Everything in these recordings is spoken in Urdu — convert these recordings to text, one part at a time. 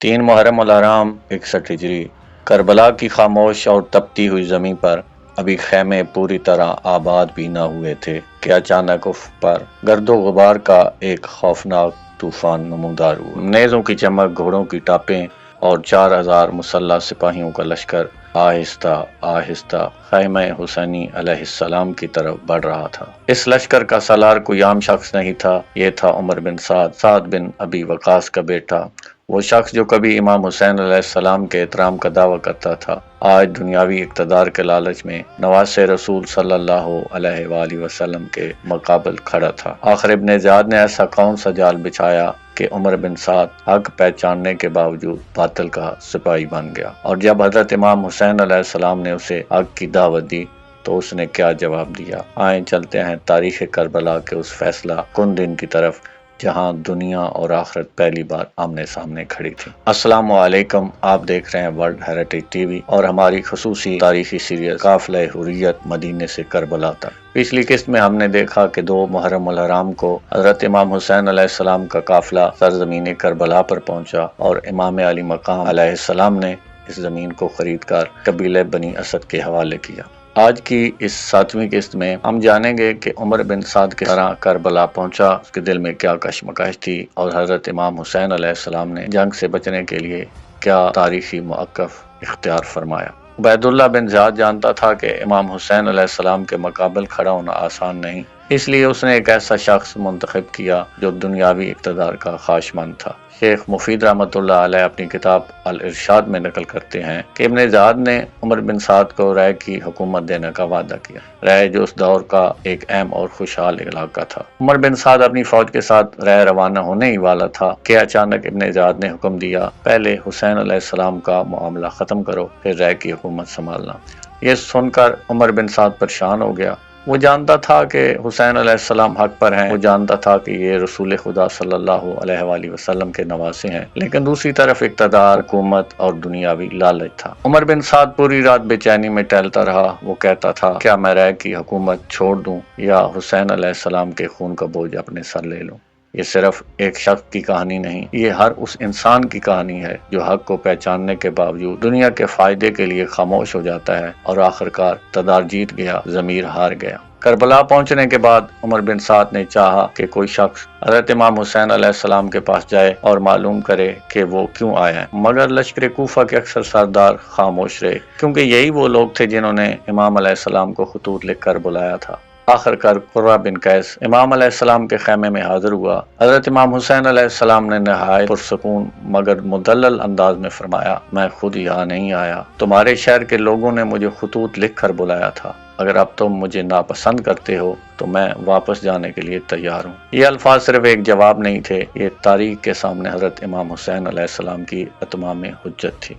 3 محرم الحرام 61 ہجری کربلا کی خاموش اور تپتی ہوئی زمین پر ابھی خیمے پوری طرح آباد بھی نہ ہوئے تھے کہ اچانک افق پر گرد و غبار کا ایک خوفناک طوفان نمودار ہوا۔ نیزوں کی چمک، گھوڑوں کی ٹاپیں اور 4000 مسلح سپاہیوں کا لشکر آہستہ آہستہ خیمہ حسینی علیہ السلام کی طرف بڑھ رہا تھا۔ اس لشکر کا سالار کوئی عام شخص نہیں تھا، یہ تھا عمر بن سعد بن ابی وقاص کا بیٹا، وہ شخص جو کبھی امام حسین علیہ السلام کے احترام کا دعویٰ کرتا تھا، آج دنیاوی اقتدار کے لالچ میں نواسے رسول صلی اللہ علیہ وآلہ وسلم کے مقابل کھڑا تھا۔ آخر ابن زیاد نے ایسا کون سا جال بچھایا کہ عمر بن سعد حق پہچاننے کے باوجود باطل کا سپاہی بن گیا، اور جب حضرت امام حسین علیہ السلام نے اسے حق کی دعوت دی تو اس نے کیا جواب دیا؟ آئیں چلتے ہیں تاریخ کربلا کے اس فیصلہ کن دن کی طرف جہاں دنیا اور آخرت پہلی بار آمنے سامنے کھڑی تھی۔ السلام علیکم، آپ دیکھ رہے ہیں ورلڈ ہیریٹیج ٹی وی اور ہماری خصوصی تاریخی سیریز قافلہ حریت مدینے سے کربلا تک۔ پچھلی قسط میں ہم نے دیکھا کہ 2 محرم الحرام کو حضرت امام حسین علیہ السلام کا قافلہ سرزمین کربلا پر پہنچا اور امام علی مقام علیہ السلام نے اس زمین کو خرید کر قبیلہ بنی اسد کے حوالے کیا۔ آج کی اس 7ویں قسط میں ہم جانیں گے کہ عمر بن سعد کس طرح کربلا پہنچا، اس کے دل میں کیا کشمکش تھی، اور حضرت امام حسین علیہ السلام نے جنگ سے بچنے کے لیے کیا تاریخی موقف اختیار فرمایا۔ عبید اللہ بن زیاد جانتا تھا کہ امام حسین علیہ السلام کے مقابل کھڑا ہونا آسان نہیں، اس لیے اس نے ایک ایسا شخص منتخب کیا جو دنیاوی اقتدار کا خواہشمند تھا۔ شیخ مفید رحمۃ اللہ علیہ اپنی کتاب الارشاد میں نقل کرتے ہیں کہ ابن زیاد نے عمر بن سعد کو رائے کی حکومت دینے کا وعدہ کیا، رائے جو اس دور کا ایک اہم اور خوشحال علاقہ تھا۔ عمر بن سعد اپنی فوج کے ساتھ رائے روانہ ہونے ہی والا تھا کہ اچانک ابن زیاد نے حکم دیا، پہلے حسین علیہ السلام کا معاملہ ختم کرو، پھر رائے کی حکومت سنبھالنا۔ یہ سن کر عمر بن سعد پریشان ہو گیا۔ وہ جانتا تھا کہ حسین علیہ السلام حق پر ہیں، وہ جانتا تھا کہ یہ رسول خدا صلی اللہ علیہ وآلہ وسلم کے نواسے ہیں، لیکن دوسری طرف اقتدار، حکومت اور دنیاوی لالچ تھا۔ عمر بن سعد پوری رات بے چینی میں ٹہلتا رہا۔ وہ کہتا تھا، کیا میں رائے کی حکومت چھوڑ دوں یا حسین علیہ السلام کے خون کا بوجھ اپنے سر لے لوں؟ یہ صرف ایک شخص کی کہانی نہیں، یہ ہر اس انسان کی کہانی ہے جو حق کو پہچاننے کے باوجود دنیا کے فائدے کے لیے خاموش ہو جاتا ہے اور آخرکار اقتدار جیت گیا، ضمیر ہار گیا۔ کربلا پہنچنے کے بعد عمر بن سعد نے چاہا کہ کوئی شخص حضرت امام حسین علیہ السلام کے پاس جائے اور معلوم کرے کہ وہ کیوں آئے ہیں، مگر لشکر کوفہ کے اکثر سردار خاموش رہے، کیونکہ یہی وہ لوگ تھے جنہوں نے امام علیہ السلام کو خطوط لکھ کر بلایا تھا۔ آخر کار قرہ بن قیس امام علیہ السلام کے خیمے میں حاضر ہوا۔ حضرت امام حسین علیہ السلام نے نہایت پرسکون مگر مدلل انداز میں فرمایا، میں خود یہاں نہیں آیا، تمہارے شہر کے لوگوں نے مجھے خطوط لکھ کر بلایا تھا، اگر اب تم مجھے ناپسند کرتے ہو تو میں واپس جانے کے لیے تیار ہوں۔ یہ الفاظ صرف ایک جواب نہیں تھے، یہ تاریخ کے سامنے حضرت امام حسین علیہ السلام کی اتمام حجت تھی۔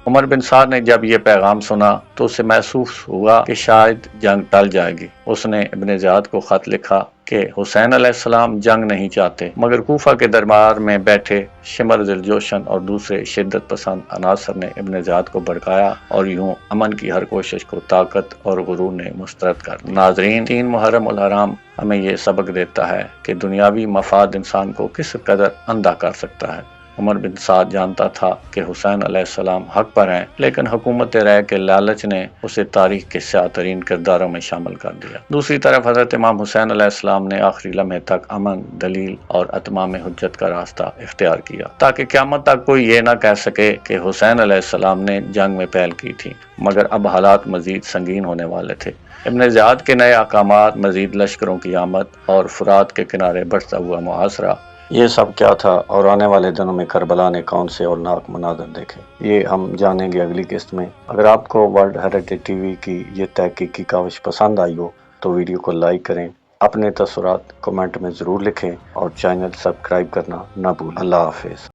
عمر بن سعد نے جب یہ پیغام سنا تو اسے محسوس ہوا کہ شاید جنگ ٹل جائے گی۔ اس نے ابن زیاد کو خط لکھا کہ حسین علیہ السلام جنگ نہیں چاہتے، مگر کوفہ کے دربار میں بیٹھے شمر ذی الجوشن اور دوسرے شدت پسند عناصر نے ابن زیاد کو بھڑکایا اور یوں امن کی ہر کوشش کو طاقت اور غرور نے مسترد کر دیا۔ ناظرین، 3 محرم الحرام ہمیں یہ سبق دیتا ہے کہ دنیاوی مفاد انسان کو کس قدر اندھا کر سکتا ہے۔ عمر بن سعد جانتا تھا کہ حسین علیہ السلام حق پر ہیں، لیکن حکومت رائے کے لالچ نے اسے تاریخ کے سیاہ ترین کرداروں میں شامل کر دیا۔ دوسری طرف حضرت امام حسین علیہ السلام نے آخری لمحے تک امن، دلیل اور اتمام حجت کا راستہ اختیار کیا، تاکہ قیامت تک کوئی یہ نہ کہہ سکے کہ حسین علیہ السلام نے جنگ میں پہل کی تھی۔ مگر اب حالات مزید سنگین ہونے والے تھے۔ ابن زیاد کے نئے احکامات، مزید لشکروں کی آمد اور فرات کے کنارے بڑھتا ہوا محاصرہ، یہ سب کیا تھا، اور آنے والے دنوں میں کربلا نے کون سے اولناک مناظر دیکھے، یہ ہم جانیں گے اگلی قسط میں۔ اگر آپ کو ورلڈ ہیریٹیج ٹی وی کی یہ تحقیقی کاوش پسند آئی ہو تو ویڈیو کو لائک کریں، اپنے تاثرات کمنٹ میں ضرور لکھیں اور چینل سبسکرائب کرنا نہ بھولیں۔ اللہ حافظ۔